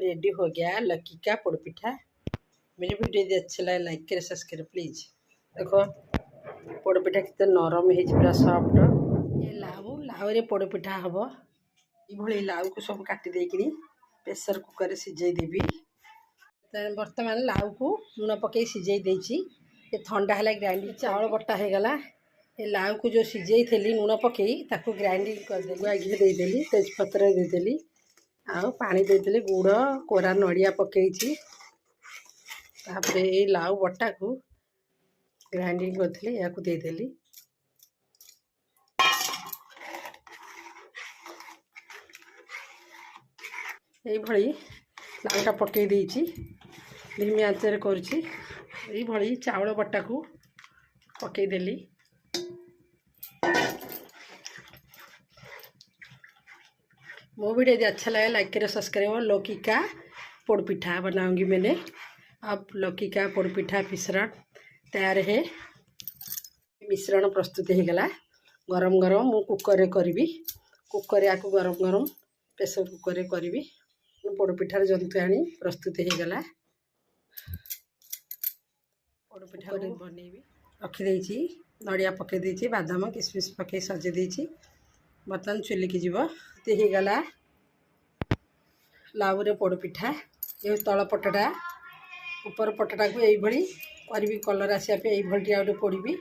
Ready हो गया lucky का पोड़पिठा। मेरी वीडियो यदि अच्छा लगे लाइक करें सब्सक्राइब प्लीज। देखो पोड़पिठा कितने नरम है पूरा सॉफ्ट। ये लाउ रे पोड़पिठा हम ये लाउ को सब काटी देकरी प्रेसर कुकर सिझे देवी। बर्तमान लाउ को लुण पकई सिझे देची ये ठंडा है ग्राइंडिंग चावल बटा हो गला। ये लाउ को जो सिझे थी लुण पकई ताको ग्राइंडिंग करदेली आगे देदेली तेजपत्र देदेली आउ पानी देदेली गुड़ कोरा नड़िया पकई तापर ये लाउ बटा को ग्राइंडिंग करथली या को देदेली। ये भली लाउटा पकई देची धीमी आंचरे करुची। ये भली चावल बटा को पकई देली। मो वीडियो यदि अच्छा लगे लाइक करें सब्सक्राइब। लौकी का पोड़पिठा बनाऊंगी मैंने। अब लौकी का पोड़पिठा मिश्रण तैयार है। मिश्रण प्रस्तुत हो गला। गरम गरम मु कुकर करी कुकर या गरम गरम प्रेसर कुकर करी पोड़पिठार जंतु आनी प्रस्तुत हो गला। पोड़पिठा बनैबी रखिदे नड़िया पकई देची बादाम किसमिश पकई सजे देची। बर्तमान चुली की जीव हो गला लाउ रे पोड़पिठा। ये तल पटटा ऊपर पटटा को यही कलर आसापे ये पोड़ी।